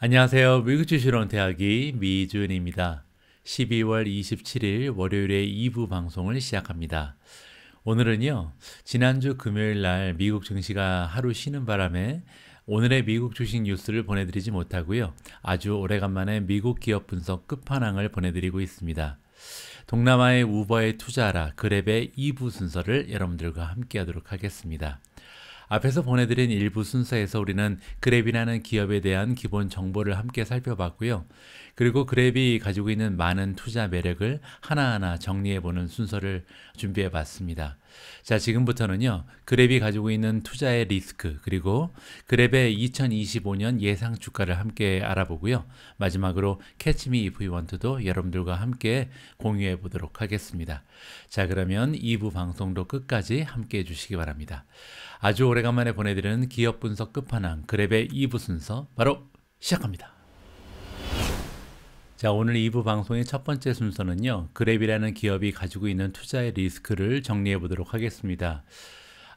안녕하세요. 미국 주식론 대학이 미준입니다. 12월 27일 월요일에 2부 방송을 시작합니다. 오늘은요, 지난주 금요일 날 미국 증시가 하루 쉬는 바람에 오늘의 미국 주식 뉴스를 보내드리지 못하고요. 아주 오래간만에 미국 기업 분석 끝판왕을 보내드리고 있습니다. 동남아의 우버에 투자하라 그랩의 2부 순서를 여러분들과 함께 하도록 하겠습니다. 앞에서 보내드린 일부 순서에서 우리는 그랩이라는 기업에 대한 기본 정보를 함께 살펴봤고요. 그리고 그랩이 가지고 있는 많은 투자 매력을 하나하나 정리해보는 순서를 준비해봤습니다. 자, 지금부터는요, 그랩이 가지고 있는 투자의 리스크, 그리고 그랩의 2025년 예상 주가를 함께 알아보고요. 마지막으로 Catch Me If You Want도 여러분들과 함께 공유해 보도록 하겠습니다. 자, 그러면 2부 방송도 끝까지 함께 해주시기 바랍니다. 아주 오래간만에 보내드리는 기업 분석 끝판왕 그랩의 2부 순서 바로 시작합니다. 자, 오늘 2부 방송의 첫 번째 순서는요, 그랩이라는 기업이 가지고 있는 투자의 리스크를 정리해 보도록 하겠습니다.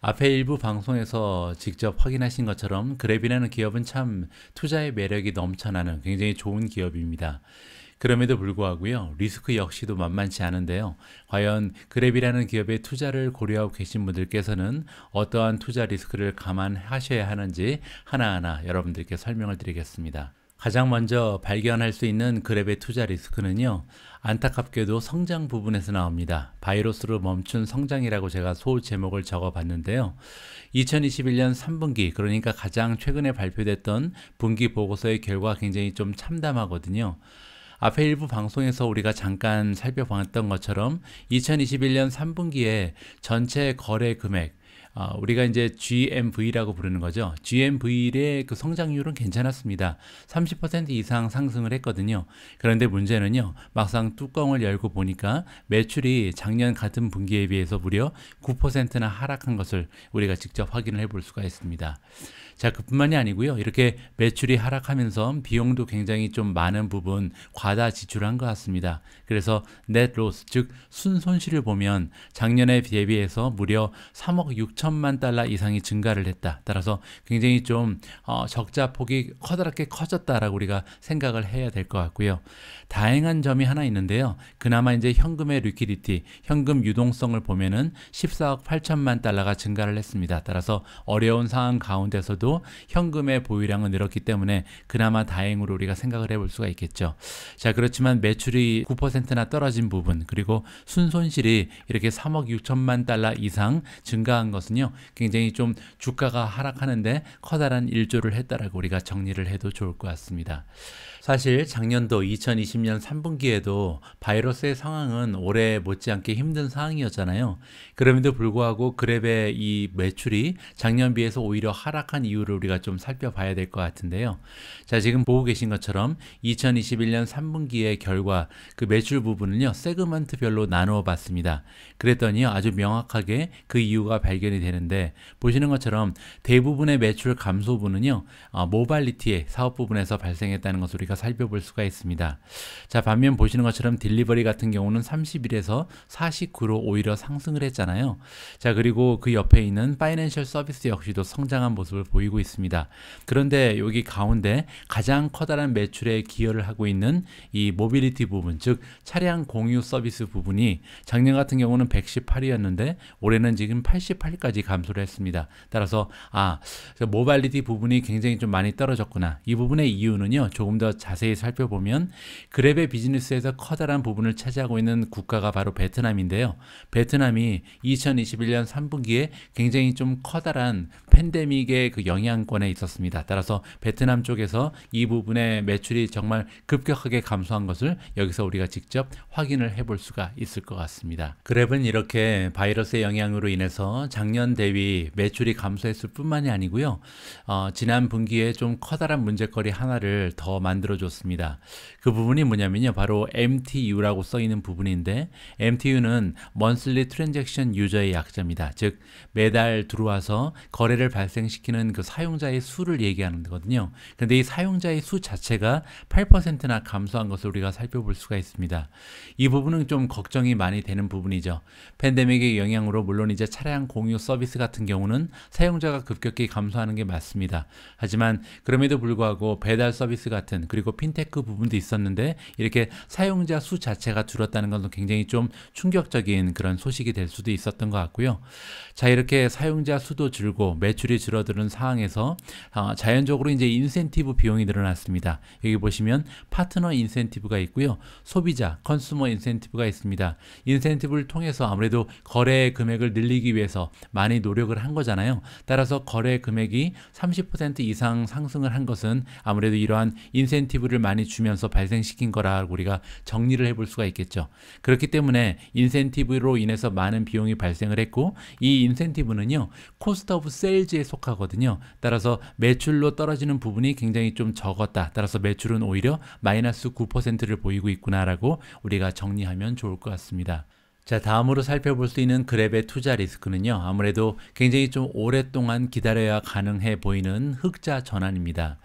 앞에 일부 방송에서 직접 확인하신 것처럼 그랩이라는 기업은 참 투자의 매력이 넘쳐나는 굉장히 좋은 기업입니다. 그럼에도 불구하고요, 리스크 역시도 만만치 않은데요. 과연 그랩이라는 기업의 투자를 고려하고 계신 분들께서는 어떠한 투자 리스크를 감안하셔야 하는지 하나하나 여러분들께 설명을 드리겠습니다. 가장 먼저 발견할 수 있는 그랩의 투자 리스크는요, 안타깝게도 성장 부분에서 나옵니다. 바이러스로 멈춘 성장이라고 제가 소 제목을 적어 봤는데요. 2021년 3분기, 그러니까 가장 최근에 발표됐던 분기 보고서의 결과가 굉장히 좀 참담하거든요. 앞에 일부 방송에서 우리가 잠깐 살펴봤던 것처럼 2021년 3분기에 전체 거래 금액, 우리가 이제 GMV라고 부르는 거죠. GMV의 그 성장률은 괜찮았습니다. 30% 이상 상승을 했거든요. 그런데 문제는요, 막상 뚜껑을 열고 보니까 매출이 작년 같은 분기에 비해서 무려 9%나 하락한 것을 우리가 직접 확인을 해볼 수가 있습니다. 자, 그뿐만이 아니고요. 이렇게 매출이 하락하면서 비용도 굉장히 좀 많은 부분 과다 지출한 것 같습니다. 그래서 net loss, 즉 순손실을 보면 작년에 대비해서 무려 3억 6천만 달러 이상이 증가를 했다. 따라서 굉장히 좀 적자 폭이 커다랗게 커졌다라고 우리가 생각을 해야 될 것 같고요. 다행한 점이 하나 있는데요. 그나마 이제 현금의 리퀴디티, 현금 유동성을 보면은 14억 8천만 달러가 증가를 했습니다. 따라서 어려운 상황 가운데서도 현금의 보유량은 늘었기 때문에 그나마 다행으로 우리가 생각을 해볼 수가 있겠죠. 자, 그렇지만 매출이 9%나 떨어진 부분, 그리고 순손실이 이렇게 3억 6천만 달러 이상 증가한 것은요, 굉장히 좀 주가가 하락하는데 커다란 일조를 했다라고 우리가 정리를 해도 좋을 것 같습니다. 사실 작년도 2020년 3분기에도 바이러스의 상황은 올해 못지않게 힘든 상황이었잖아요. 그럼에도 불구하고 그랩의 이 매출이 작년 비해서 오히려 하락한 이유를 우리가 좀 살펴봐야 될 것 같은데요. 자, 지금 보고 계신 것처럼 2021년 3분기의 결과, 그 매출 부분은요, 세그먼트별로 나누어 봤습니다. 그랬더니 아주 명확하게 그 이유가 발견이 되는데, 보시는 것처럼 대부분의 매출 감소분은요, 모빌리티의 사업 부분에서 발생했다는 것을 우리가 살펴볼 수가 있습니다. 자, 반면 보시는 것처럼 딜리버리 같은 경우는 31에서 49로 오히려 상승을 했잖아요. 자, 그리고 그 옆에 있는 파이낸셜 서비스 역시도 성장한 모습을 보이고 있습니다. 그런데 여기 가운데 가장 커다란 매출에 기여를 하고 있는 이 모빌리티 부분, 즉 차량 공유 서비스 부분이 작년 같은 경우는 118이었는데 올해는 지금 88까지 감소를 했습니다. 따라서 모빌리티 부분이 굉장히 좀 많이 떨어졌구나. 이 부분의 이유는요, 조금 더 자세히 살펴보면 그랩의 비즈니스에서 커다란 부분을 차지하고 있는 국가가 바로 베트남인데요. 베트남이 2021년 3분기에 굉장히 좀 커다란 팬데믹의 그 영향권에 있었습니다. 따라서 베트남 쪽에서 이 부분의 매출이 정말 급격하게 감소한 것을 여기서 우리가 직접 확인을 해볼 수가 있을 것 같습니다. 그랩은 이렇게 바이러스의 영향으로 인해서 작년 대비 매출이 감소했을 뿐만이 아니고요. 지난 분기에 좀 커다란 문제거리 하나를 더 만들어 만들어줬습니다. 그 부분이 뭐냐면요. 바로 MTU라고 써 있는 부분인데 MTU는 Monthly Transaction User의 약자입니다. 즉 매달 들어와서 거래를 발생시키는 그 사용자의 수를 얘기하는 거거든요. 그런데 이 사용자의 수 자체가 8%나 감소한 것을 우리가 살펴볼 수가 있습니다. 이 부분은 좀 걱정이 많이 되는 부분이죠. 팬데믹의 영향으로 물론 이제 차량 공유 서비스 같은 경우는 사용자가 급격히 감소하는 게 맞습니다. 하지만 그럼에도 불구하고 배달 서비스 같은 그리고 핀테크 부분도 있었는데 이렇게 사용자 수 자체가 줄었다는 것은 굉장히 좀 충격적인 그런 소식이 될 수도 있었던 것 같고요. 자, 이렇게 사용자 수도 줄고 매출이 줄어드는 상황에서 자연적으로 이제 인센티브 비용이 늘어났습니다. 여기 보시면 파트너 인센티브가 있고요. 소비자, 컨슈머 인센티브가 있습니다. 인센티브를 통해서 아무래도 거래 금액을 늘리기 위해서 많이 노력을 한 거잖아요. 따라서 거래 금액이 30% 이상 상승을 한 것은 아무래도 이러한 인센티브를 많이 주면서 발생시킨 거라고 우리가 정리를 해볼 수가 있겠죠. 그렇기 때문에 인센티브로 인해서 많은 비용이 발생을 했고 이 인센티브는요 코스트 오브 세일즈에 속하거든요. 따라서 매출로 떨어지는 부분이 굉장히 좀 적었다. 따라서 매출은 오히려 마이너스 9%를 보이고 있구나라고 우리가 정리하면 좋을 것 같습니다. 자, 다음으로 살펴볼 수 있는 그랩의 투자 리스크는요. 아무래도 굉장히 좀 오랫동안 기다려야 가능해 보이는 흑자 전환입니다.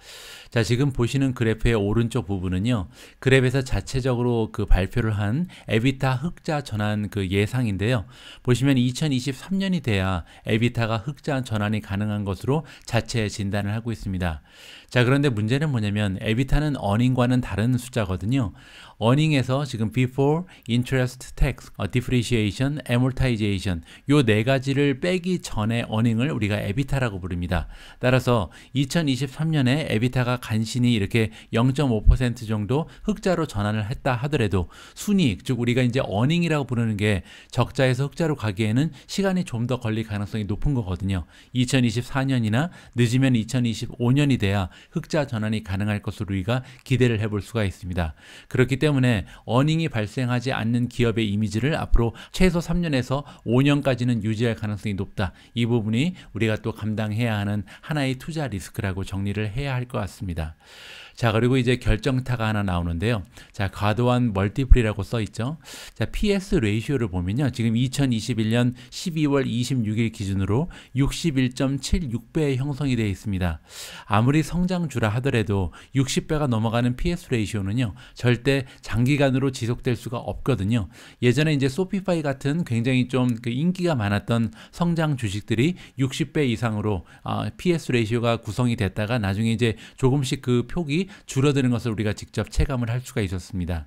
자, 지금 보시는 그래프의 오른쪽 부분은요. 그랩에서 자체적으로 그 발표를 한 에비타 흑자 전환 그 예상인데요. 보시면 2023년이 돼야 에비타가 흑자 전환이 가능한 것으로 자체 진단을 하고 있습니다. 자, 그런데 문제는 뭐냐면 에비타는 어닝과는 다른 숫자거든요. 어닝에서 지금 before interest tax, depreciation, amortization 요 네 가지를 빼기 전에 어닝을 우리가 에비타라고 부릅니다. 따라서 2023년에 에비타가 간신히 이렇게 0.5% 정도 흑자로 전환을 했다 하더라도 순이익, 즉 우리가 이제 어닝이라고 부르는 게 적자에서 흑자로 가기에는 시간이 좀 더 걸릴 가능성이 높은 거거든요. 2024년이나 늦으면 2025년이 돼야 흑자 전환이 가능할 것으로 우리가 기대를 해볼 수가 있습니다. 그렇기 때문에 어닝이 발생하지 않는 기업의 이미지를 앞으로 최소 3년에서 5년까지는 유지할 가능성이 높다. 이 부분이 우리가 또 감당해야 하는 하나의 투자 리스크라고 정리를 해야 할 것 같습니다. 자, 그리고 이제 결정타가 하나 나오는데요. 자, 과도한 멀티플이라고 써 있죠. 자, PS 레이시오를 보면요. 지금 2021년 12월 26일 기준으로 61.76배의 형성이 되어 있습니다. 아무리 성장주라 하더라도 60배가 넘어가는 PS 레이시오는요. 절대 장기간으로 지속될 수가 없거든요. 예전에 이제 소피파이 같은 굉장히 좀 그 인기가 많았던 성장 주식들이 60배 이상으로 PS 레이시오가 구성이 됐다가 나중에 이제 조금씩 그 폭이 줄어드는 것을 우리가 직접 체감을 할 수가 있었습니다.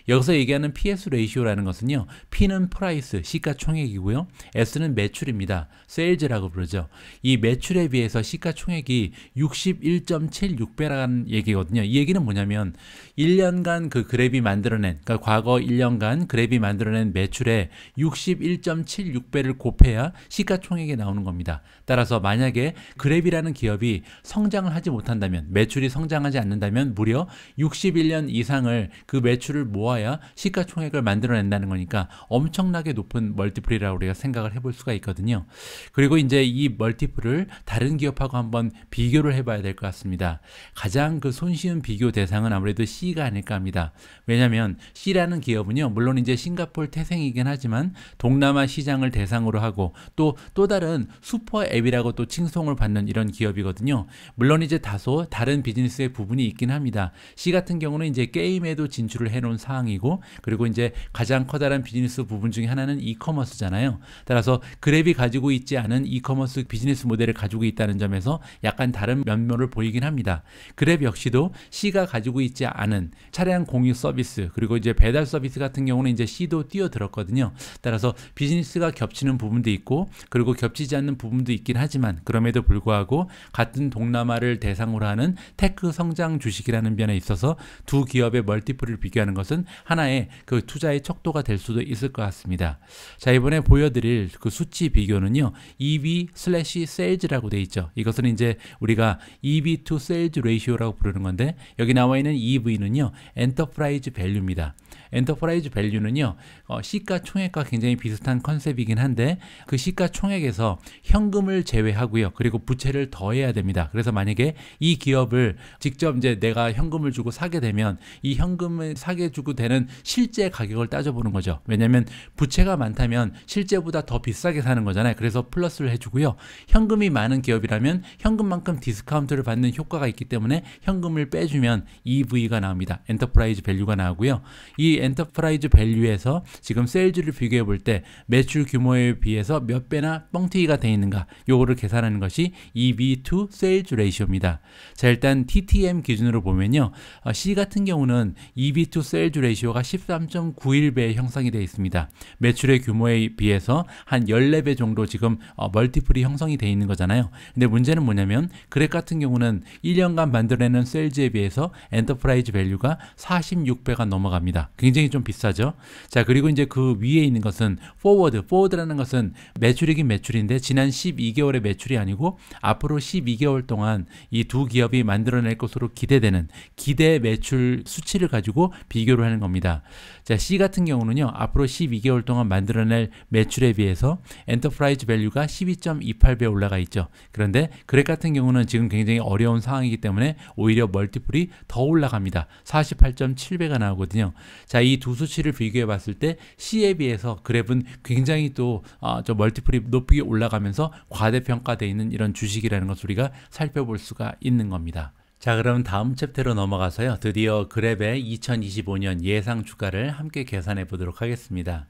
여기서 얘기하는 PS 레이시오라는 것은요. P는 프라이스, 시가총액이고요. S는 매출입니다. 세일즈라고 부르죠. 이 매출에 비해서 시가총액이 61.76배라는 얘기거든요. 이 얘기는 뭐냐면 1년간 그 그랩이 만들어낸, 그러니까 과거 1년간 그랩이 만들어낸 매출에 61.76배를 곱해야 시가총액이 나오는 겁니다. 따라서 만약에 그랩이라는 기업이 성장을 하지 못한다면, 매출이 성장하지 않는다면 무려 61년 이상을 그 매출을 모아야 시가총액을 만들어낸다는 거니까 엄청나게 높은 멀티플이라고 우리가 생각을 해볼 수가 있거든요. 그리고 이제 이 멀티플을 다른 기업하고 한번 비교를 해봐야 될 것 같습니다. 가장 그 손쉬운 비교 대상은 아무래도 C가 아닐까 합니다. 왜냐하면 C라는 기업은요, 물론 이제 싱가포르 태생이긴 하지만 동남아 시장을 대상으로 하고 또 다른 슈퍼 앱이라고 또 칭송을 받는 이런 기업이거든요. 물론 이제 다소 다른 비즈니스의 부분이 있긴 합니다. C 같은 경우는 이제 게임에도 진출을 해놓은 사항이고, 그리고 이제 가장 커다란 비즈니스 부분 중에 하나는 이커머스잖아요. 따라서 그랩이 가지고 있지 않은 이커머스 비즈니스 모델을 가지고 있다는 점에서 약간 다른 면모를 보이긴 합니다. 그랩 역시도 C가 가지고 있지 않은 차량 공유 서비스, 그리고 이제 배달 서비스 같은 경우는 이제 C도 뛰어들었거든요. 따라서 비즈니스가 겹치는 부분도 있고, 그리고 겹치지 않는 부분도 있긴 하지만 그럼에도 불구하고 같은 동남아를 대상으로 하는 테크 성장 주식이라는 면에 있어서 두 기업의 멀티플을 비교하는 것은 하나의 그 투자의 척도가 될 수도 있을 것 같습니다. 자, 이번에 보여드릴 그 수치 비교는요, EV/Sales라고 되어 있죠. 이것은 이제 우리가 EV to Sales Ratio라고 부르는 건데, 여기 나와 있는 EV는요, 엔터프라이즈 밸류입니다. 엔터프라이즈 밸류는요, 시가총액과 굉장히 비슷한 컨셉이긴 한데, 그 시가총액에서 현금을 제외하고요, 그리고 부채를 더해야 됩니다. 그래서 만약에 이 기업을 직접 이제 이제 내가 현금을 주고 사게 되면 이 현금을 사게 주고 되는 실제 가격을 따져보는 거죠. 왜냐하면 부채가 많다면 실제보다 더 비싸게 사는 거잖아요. 그래서 플러스를 해주고요. 현금이 많은 기업이라면 현금만큼 디스카운트를 받는 효과가 있기 때문에 현금을 빼주면 EV가 나옵니다. 엔터프라이즈 밸류가 나오고요. 이 엔터프라이즈 밸류에서 지금 세일즈를 비교해 볼 때 매출 규모에 비해서 몇 배나 뻥튀기가 되어 있는가, 요거를 계산하는 것이 EV to Sales Ratio입니다. 자, 일단 TTM 기준으로 보면요, C 같은 경우는 EV to Sales Ratio가 13.91배에 형성이 되어 있습니다. 매출의 규모에 비해서 한 14배 정도 지금 멀티플이 형성이 되어 있는 거잖아요. 근데 문제는 뭐냐면 그렉 같은 경우는 1년간 만들어내는 세일즈에 비해서 엔터프라이즈 밸류가 46배가 넘어갑니다. 굉장히 좀 비싸죠. 자, 그리고 이제 그 위에 있는 것은 포워드라는 것은 매출이긴 매출인데 지난 12개월의 매출이 아니고 앞으로 12개월 동안 이 두 기업이 만들어낼 것으로 기대되는 기대 매출 수치를 가지고 비교를 하는 겁니다. 자, C 같은 경우는요, 앞으로 12개월 동안 만들어낼 매출에 비해서 엔터프라이즈 밸류가 12.28배 올라가 있죠. 그런데 그렉 같은 경우는 지금 굉장히 어려운 상황이기 때문에 오히려 멀티플이 더 올라갑니다. 48.7배가 나오거든요. 자, 이 두 수치를 비교해 봤을 때 C에 비해서 그랩은 굉장히 또 저 멀티플이 높게 올라가면서 과대평가되어 있는 이런 주식이라는 것을 우리가 살펴볼 수가 있는 겁니다. 자, 그럼 다음 챕터로 넘어가서요, 드디어 그랩의 2025년 예상 주가를 함께 계산해 보도록 하겠습니다.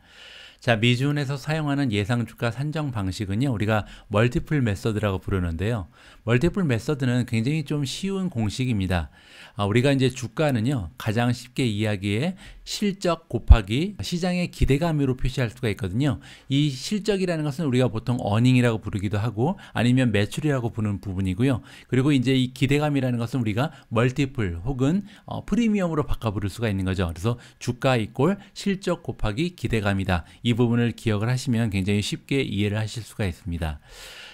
자, 미주은에서 사용하는 예상 주가 산정 방식은요, 우리가 멀티플 메서드라고 부르는데요. 멀티플 메서드는 굉장히 좀 쉬운 공식입니다. 우리가 이제 주가는요, 가장 쉽게 이야기해 실적 곱하기 시장의 기대감으로 표시할 수가 있거든요. 이 실적이라는 것은 우리가 보통 어닝이라고 부르기도 하고 아니면 매출이라고 부르는 부분이고요. 그리고 이제 이 기대감이라는 것은 우리가 멀티플 혹은 프리미엄으로 바꿔 부를 수가 있는 거죠. 그래서 주가 이꼴 실적 곱하기 기대감이다. 이 부분을 기억을 하시면 굉장히 쉽게 이해를 하실 수가 있습니다.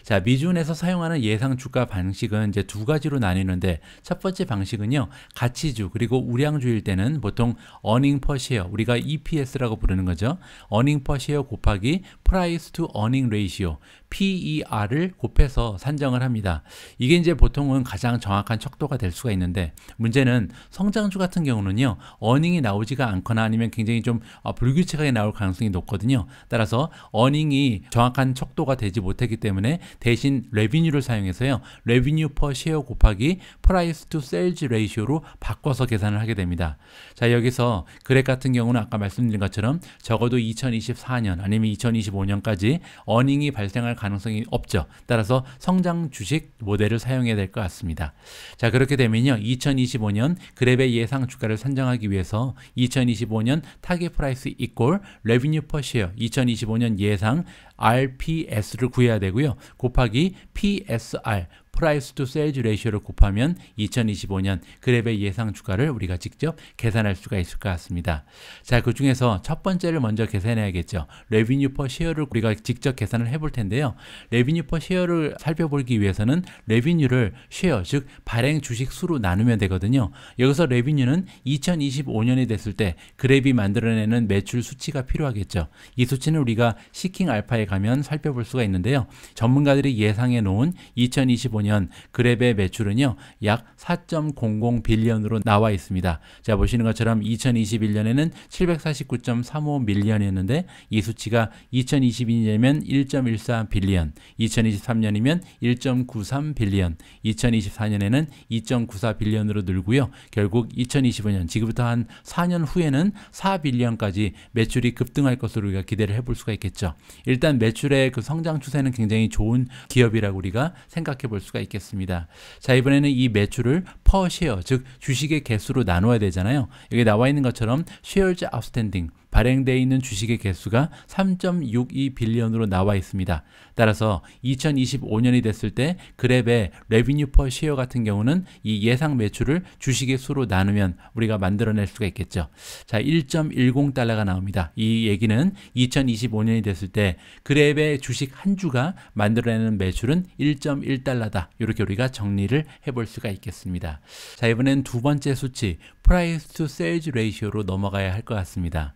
자, 미주은에서 사용하는 예상 주가 방식은 이제 두 가지로 나뉘는데, 첫 번째 방식은요, 가치주 그리고 우량주일 때는 보통 earning per share, 우리가 EPS라고 부르는 거죠. earning per share 곱하기 price to earning ratio, PER을 곱해서 산정을 합니다. 이게 이제 보통은 가장 정확한 척도가 될 수가 있는데, 문제는 성장주 같은 경우는요, earning이 나오지가 않거나 아니면 굉장히 좀 불규칙하게 나올 가능성이 높거든요. 따라서 earning이 정확한 척도가 되지 못했기 때문에 대신 레비뉴를 사용해서요, 레비뉴 퍼 쉐어 곱하기 프라이스 투 세일즈 레이쇼로 바꿔서 계산을 하게 됩니다. 자, 여기서 그렉 같은 경우는 아까 말씀드린 것처럼 적어도 2024년 아니면 2025년까지 어닝이 발생할 가능성이 없죠. 따라서 성장 주식 모델을 사용해야 될 것 같습니다. 자, 그렇게 되면요, 2025년 그랩의 예상 주가를 산정하기 위해서 2025년 타겟 프라이스 이꼴 레비뉴 퍼 쉐어 2025년 예상 RPS를 구해야 되고요. 곱하기 PSR Price to Sales Ratio를 곱하면 2025년 그랩의 예상 주가를 우리가 직접 계산할 수가 있을 것 같습니다. 자, 그 중에서 첫 번째를 먼저 계산해야겠죠. Revenue per share를 우리가 직접 계산을 해볼 텐데요. Revenue per share를 살펴보기 위해서는 Revenue를 share, 즉 발행 주식 수로 나누면 되거든요. 여기서 Revenue는 2025년이 됐을 때 그랩이 만들어내는 매출 수치가 필요하겠죠. 이 수치는 우리가 시킹 알파에 가면 살펴볼 수가 있는데요. 전문가들이 예상해 놓은 2025년 그랩의 매출은요, 약 4.00 빌리언으로 나와 있습니다. 자, 보시는 것처럼 2021년에는 749.35 밀리언이었는데 이 수치가 2022년이면 1.14 빌리언, 2023년이면 1.93 빌리언, 2024년에는 2.94 빌리언으로 늘고요. 결국 2025년, 지금부터 한 4년 후에는 4 빌리언까지 매출이 급등할 것으로 우리가 기대를 해볼 수가 있겠죠. 일단 매출의 그 성장 추세는 굉장히 좋은 기업이라고 우리가 생각해 볼 수가 있겠습니다. 자, 이번에는 이 매출을 per share, 즉 주식의 개수로 나눠야 되잖아요. 여기 나와 있는 것처럼 shares outstanding, 발행되어 있는 주식의 개수가 3.62 빌리언으로 나와 있습니다. 따라서 2025년이 됐을 때 그랩의 레비뉴 퍼 쉐어 같은 경우는 이 예상 매출을 주식의 수로 나누면 우리가 만들어낼 수가 있겠죠. 자, 1.10달러가 나옵니다. 이 얘기는 2025년이 됐을 때 그랩의 주식 한 주가 만들어내는 매출은 1.1달러다. 이렇게 우리가 정리를 해볼 수가 있겠습니다. 자, 이번엔 두 번째 수치 Price to Sales Ratio로 넘어가야 할 것 같습니다.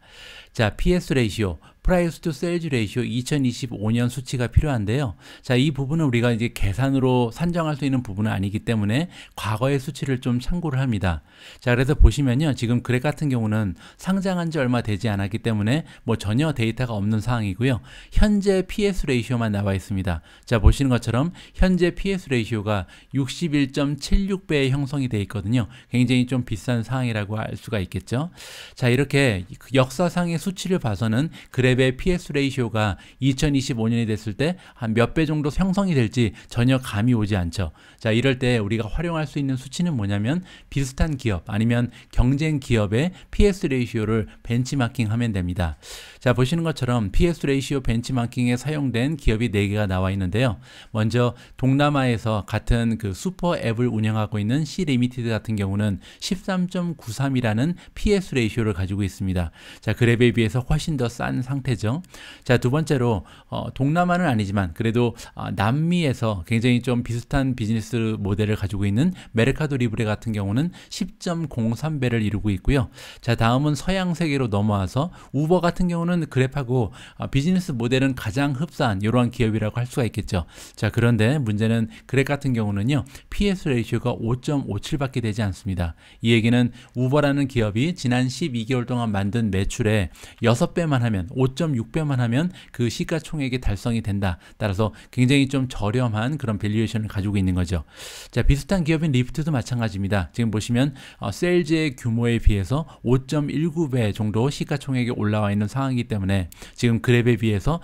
자, PS 레이시오, 프라이스 투 세일즈 레이시오 2025년 수치가 필요한데요. 자, 이 부분은 우리가 이제 계산으로 산정할 수 있는 부분은 아니기 때문에 과거의 수치를 좀 참고를 합니다. 자, 그래서 보시면요. 지금 그래 같은 경우는 상장한 지 얼마 되지 않았기 때문에 뭐 전혀 데이터가 없는 상황이고요. 현재 PS 레이시오만 나와 있습니다. 자, 보시는 것처럼 현재 PS 레이시오가 61.76배에 형성이 되어 있거든요. 굉장히 좀 비싼 상황이라고 알 수가 있겠죠. 자, 이렇게 역사상의 수치를 봐서는 그랩의 PS 레이시오가 2025년이 됐을 때 한 몇 배 정도 형성이 될지 전혀 감이 오지 않죠. 자, 이럴 때 우리가 활용할 수 있는 수치는 뭐냐면 비슷한 기업 아니면 경쟁 기업의 PS 레이시오를 벤치마킹 하면 됩니다. 자, 보시는 것처럼 PS 레이시오 벤치마킹에 사용된 기업이 4개가 나와 있는데요. 먼저 동남아에서 같은 그 슈퍼 앱을 운영하고 있는 C 리미티드 같은 경우는 13.93이라는 PS 레이시오를 가지고 있습니다. 자, 그랩에 비해서 훨씬 더 싼 상태죠. 자, 두 번째로 동남아는 아니지만 그래도 남미에서 굉장히 좀 비슷한 비즈니스 모델을 가지고 있는 메르카도 리브레 같은 경우는 10.03배를 이루고 있고요. 자, 다음은 서양 세계로 넘어와서 우버 같은 경우는 그랩하고 비즈니스 모델은 가장 흡사한 이러한 기업이라고 할 수가 있겠죠. 자, 그런데 문제는 그랩 같은 경우는요. PS 레이시오가 5.57밖에 되지 않습니다. 이 얘기는 우버라는 기업이 지난 12개월 동안 만든 매출에 6배만 하면 5.6배만 하면 그 시가총액이 달성이 된다. 따라서 굉장히 좀 저렴한 그런 밸류에이션을 가지고 있는 거죠. 자, 비슷한 기업인 리프트도 마찬가지입니다. 지금 보시면 세일즈의 규모에 비해서 5.19배 정도 시가총액이 올라와 있는 상황이기 때문에 지금 그랩에 비해서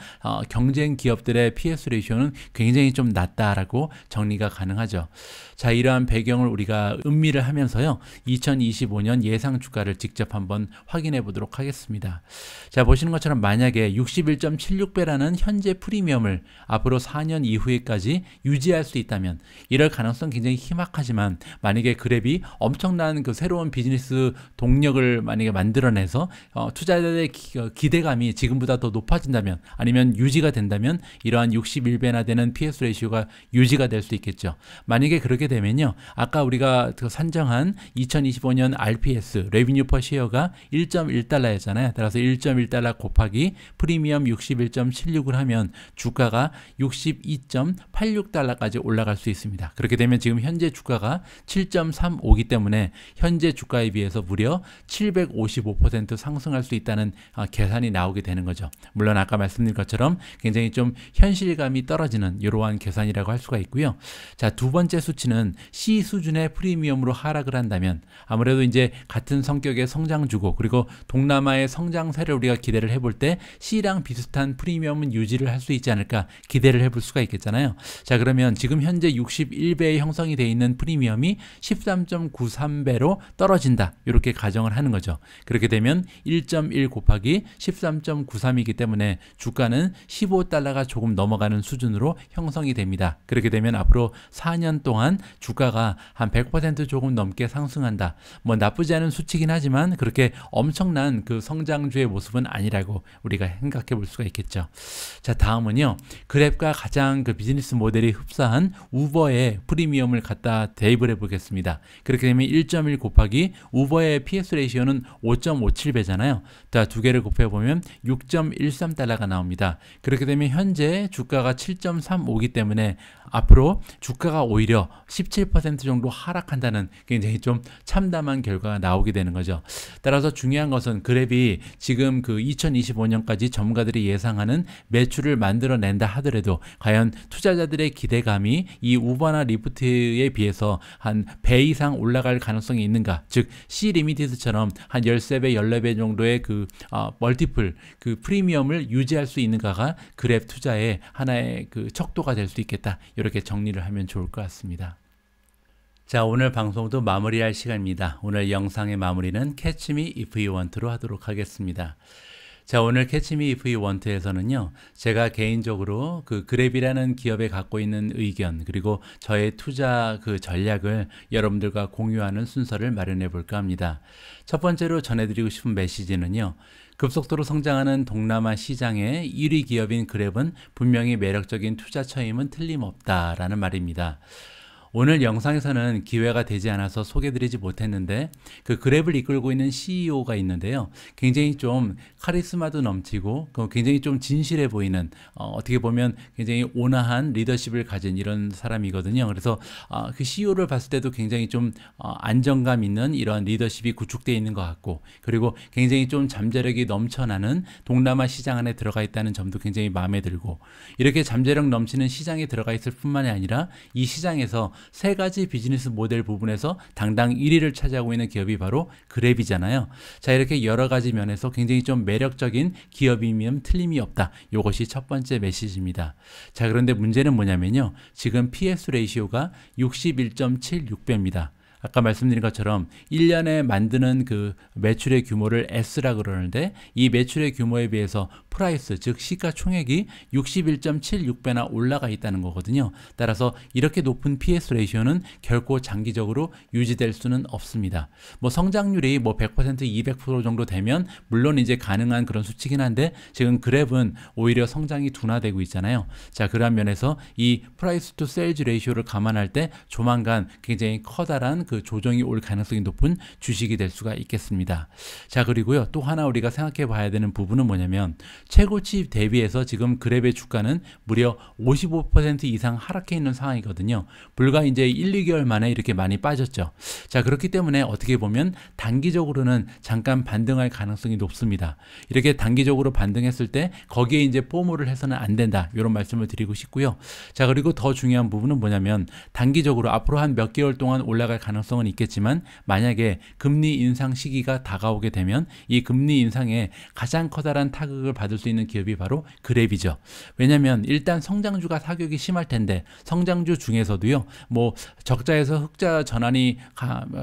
경쟁 기업들의 PS 레이시오는 굉장히 좀 낮다라고 정리가 가능하죠. 자, 이러한 배경을 우리가 음미를 하면서요. 2025년 예상 주가를 직접 한번 확인해 보도록 하겠습니다. 자, 보시는 것처럼 만약에 61.76배라는 현재 프리미엄을 앞으로 4년 이후에까지 유지할 수 있다면 이럴 가능성 굉장히 희박하지만 만약에 그랩이 엄청난 그 새로운 비즈니스 동력을 만약에 만들어내서 투자자들의 기대감이 지금보다 더 높아진다면 아니면 유지가 된다면 이러한 61배나 되는 PS 레이시오가 유지가 될 수 있겠죠. 만약에 그렇게 되면요. 아까 우리가 산정한 2025년 RPS 레비뉴 퍼 시어가 1.1달러였잖아요. 따라서 1.1달러 곱하기 프리미엄 61.76을 하면 주가가 62.86달러까지 올라갈 수 있습니다. 그렇게 되면 지금 현재 주가가 7.35이기 때문에 현재 주가에 비해서 무려 755% 상승할 수 있다는 계산이 나오게 되는 거죠. 물론 아까 말씀드린 것처럼 굉장히 좀 현실감이 떨어지는 이러한 계산이라고 할 수가 있고요. 자, 두 번째 수치는 C 수준의 프리미엄으로 하락을 한다면 아무래도 이제 같은 성격의 성장주고 그리고 동남아의 성장세를 우리가 기대를 해볼 때 C랑 비슷한 프리미엄은 유지를 할 수 있지 않을까 기대를 해볼 수가 있겠잖아요. 자, 그러면 지금 현재 61배에 형성이 되어 있는 프리미엄이 13.93배로 떨어진다. 이렇게 가정을 하는 거죠. 그렇게 되면 1.1 곱하기 13.93이기 때문에 주가는 15달러가 조금 넘어가는 수준으로 형성이 됩니다. 그렇게 되면 앞으로 4년 동안 주가가 한 100% 조금 넘게 상승한다. 뭐 나쁘지 않은 수치긴 하지만 그렇게 엄청난 그 성장주의 모습은 아니라고 우리가 생각해 볼 수가 있겠죠. 자, 다음은요. 그랩과 가장 그 비즈니스 모델이 흡사한 우버의 프리미엄을 갖다 대입을 해 보겠습니다. 그렇게 되면 1.1 곱하기 우버의 PS 레이시오는 5.57배잖아요. 자, 두 개를 곱해 보면 6.13달러가 나옵니다. 그렇게 되면 현재 주가가 7.35이기 때문에 앞으로 주가가 오히려 17% 정도 하락한다는 굉장히 좀 참담한 결과가 나오게 되는 거죠. 따라서 중요한 것은 그랩이 지금 그 2025년까지 전문가들이 예상하는 매출을 만들어낸다 하더라도 과연 투자자들의 기대감이 이 우버나 리프트에 비해서 한 배 이상 올라갈 가능성이 있는가? 즉 C 리미티드처럼 한 13배, 14배 정도의 그 멀티플, 그 프리미엄을 유지할 수 있는가가 그랩 투자의 하나의 그 척도가 될 수 있겠다. 이렇게 정리를 하면 좋을 것 같습니다. 자, 오늘 방송도 마무리할 시간입니다. 오늘 영상의 마무리는 Catch Me If You Want로 하도록 하겠습니다. 자, 오늘 Catch Me If You Want에서는요, 제가 개인적으로 그 그랩이라는 기업에 갖고 있는 의견, 그리고 저의 투자 그 전략을 여러분들과 공유하는 순서를 마련해 볼까 합니다. 첫 번째로 전해드리고 싶은 메시지는요, 급속도로 성장하는 동남아 시장의 1위 기업인 그랩은 분명히 매력적인 투자 처임은 틀림없다라는 말입니다. 오늘 영상에서는 기회가 되지 않아서 소개드리지 못했는데 그 그랩을 이끌고 있는 CEO가 있는데요. 굉장히 좀 카리스마도 넘치고 굉장히 좀 진실해 보이는 어떻게 보면 굉장히 온화한 리더십을 가진 이런 사람이거든요. 그래서 그 CEO를 봤을 때도 굉장히 좀 안정감 있는 이런 리더십이 구축되어 있는 것 같고, 그리고 굉장히 좀 잠재력이 넘쳐나는 동남아 시장 안에 들어가 있다는 점도 굉장히 마음에 들고, 이렇게 잠재력 넘치는 시장에 들어가 있을 뿐만이 아니라 이 시장에서 세 가지 비즈니스 모델 부분에서 당당 1위를 차지하고 있는 기업이 바로 그랩이잖아요. 자, 이렇게 여러 가지 면에서 굉장히 좀 매력적인 기업이면 틀림이 없다. 이것이 첫 번째 메시지입니다. 자, 그런데 문제는 뭐냐면요. 지금 PS 레이시오가 61.76배입니다. 아까 말씀드린 것처럼 1년에 만드는 그 매출의 규모를 S라 그러는데, 이 매출의 규모에 비해서 프라이스, 즉 시가총액이 61.76배나 올라가 있다는 거거든요. 따라서 이렇게 높은 PS 레이시오는 결코 장기적으로 유지될 수는 없습니다. 뭐 성장률이 뭐 100%, 200% 정도 되면 물론 이제 가능한 그런 수치긴 한데, 지금 그랩은 오히려 성장이 둔화되고 있잖아요. 자, 그런 면에서 이 프라이스 투 세일즈 레이시오를 감안할 때 조만간 굉장히 커다란 그 조정이 올 가능성이 높은 주식이 될 수가 있겠습니다. 자, 그리고요, 또 하나 우리가 생각해 봐야 되는 부분은 뭐냐면, 최고치 대비해서 지금 그랩의 주가는 무려 55% 이상 하락해 있는 상황이거든요. 불과 이제 1, 2개월 만에 이렇게 많이 빠졌죠. 자, 그렇기 때문에 어떻게 보면 단기적으로는 잠깐 반등할 가능성이 높습니다. 이렇게 단기적으로 반등했을 때 거기에 이제 포모를 해서는 안 된다, 이런 말씀을 드리고 싶고요. 자, 그리고 더 중요한 부분은 뭐냐면, 단기적으로 앞으로 한 몇 개월 동안 올라갈 가능성은 있겠지만, 만약에 금리 인상 시기가 다가오게 되면 이 금리 인상에 가장 커다란 타격을 받을 수 있는 기업이 바로 그랩이죠. 왜냐하면 일단 성장주가 타격이 심할 텐데, 성장주 중에서도요, 뭐 적자에서 흑자 전환이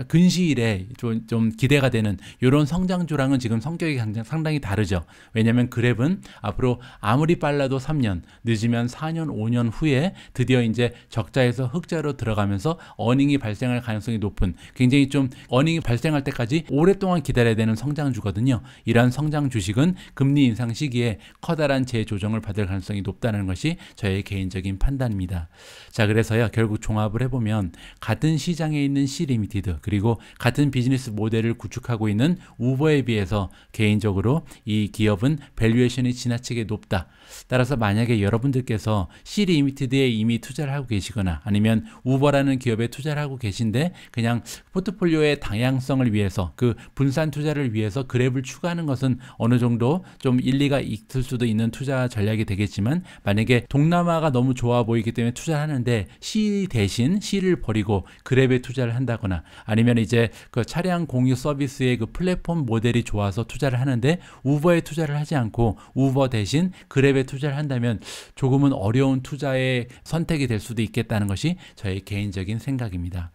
근시일에 좀 기대가 되는 이런 성장주랑은 지금 성격이 상당히 다르죠. 왜냐하면 그랩은 앞으로 아무리 빨라도 3년, 늦으면 4년, 5년 후에 드디어 이제 적자에서 흑자로 들어가면서 어닝이 발생할 가능성이 높은, 굉장히 좀 어닝이 발생할 때까지 오랫동안 기다려야 되는 성장주거든요. 이러한 성장 주식은 금리 인상 시기에 커다란 재조정을 받을 가능성이 높다는 것이 저의 개인적인 판단입니다. 자, 그래서요, 결국 종합을 해보면 같은 시장에 있는 C-리미티드, 그리고 같은 비즈니스 모델을 구축하고 있는 우버에 비해서 개인적으로 이 기업은 밸류에이션이 지나치게 높다. 따라서 만약에 여러분들께서 C-리미티드에 이미 투자를 하고 계시거나 아니면 우버라는 기업에 투자를 하고 계신데, 그냥 포트폴리오의 다양성을 위해서, 그 분산 투자를 위해서 그랩을 추가하는 것은 어느 정도 좀 일리가 있을 수도 있는 투자 전략이 되겠지만, 만약에 동남아가 너무 좋아 보이기 때문에 투자를 하는데 C 대신 C를 버리고 그랩에 투자를 한다거나, 아니면 이제 그 차량 공유 서비스의 그 플랫폼 모델이 좋아서 투자를 하는데 우버에 투자를 하지 않고 우버 대신 그랩에 투자를 한다면 조금은 어려운 투자의 선택이 될 수도 있겠다는 것이 저의 개인적인 생각입니다.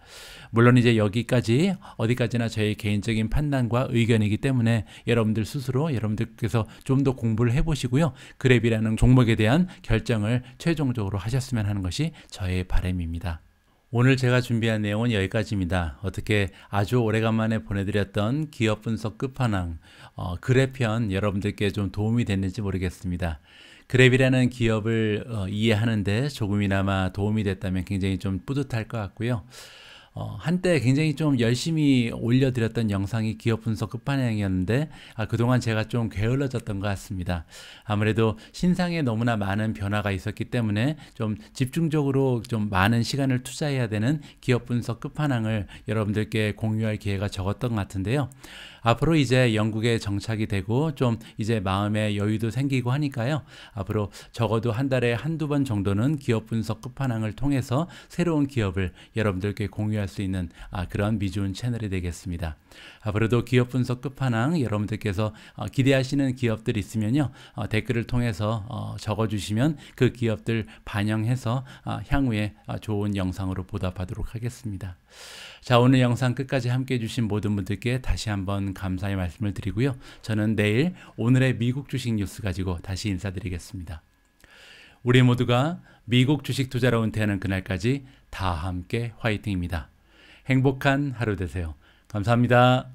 물론 이제 여기까지 어디까지나 저의 개인적인 판단과 의견이기 때문에 여러분들 스스로 여러분들께서 좀 더 공부를 해보시고요, 그랩이라는 종목에 대한 결정을 최종적으로 하셨으면 하는 것이 저의 바람입니다. 오늘 제가 준비한 내용은 여기까지입니다. 어떻게 아주 오래간만에 보내드렸던 기업 분석 끝판왕 그랩편 여러분들께 좀 도움이 됐는지 모르겠습니다. 그랩이라는 기업을 이해하는데 조금이나마 도움이 됐다면 굉장히 좀 뿌듯할 것 같고요. 한때 굉장히 좀 열심히 올려드렸던 영상이 기업 분석 끝판왕이었는데 그동안 제가 좀 게을러졌던 것 같습니다. 아무래도 신상에 너무나 많은 변화가 있었기 때문에 좀 집중적으로 좀 많은 시간을 투자해야 되는 기업 분석 끝판왕을 여러분들께 공유할 기회가 적었던 것 같은데요. 앞으로 이제 영국에 정착이 되고 좀 이제 마음의 여유도 생기고 하니까요. 앞으로 적어도 한 달에 한두 번 정도는 기업 분석 끝판왕을 통해서 새로운 기업을 여러분들께 공유할 수 있는 그런 미주은 채널이 되겠습니다. 앞으로도 기업 분석 끝판왕 여러분들께서 기대하시는 기업들 있으면요. 댓글을 통해서 적어주시면 그 기업들 반영해서 향후에 좋은 영상으로 보답하도록 하겠습니다. 자, 오늘 영상 끝까지 함께 해주신 모든 분들께 다시 한번 감사의 말씀을 드리고요. 저는 내일 오늘의 미국 주식 뉴스 가지고 다시 인사드리겠습니다. 우리 모두가 미국 주식 투자로 은퇴하는 그날까지 다 함께 화이팅입니다. 행복한 하루 되세요. 감사합니다.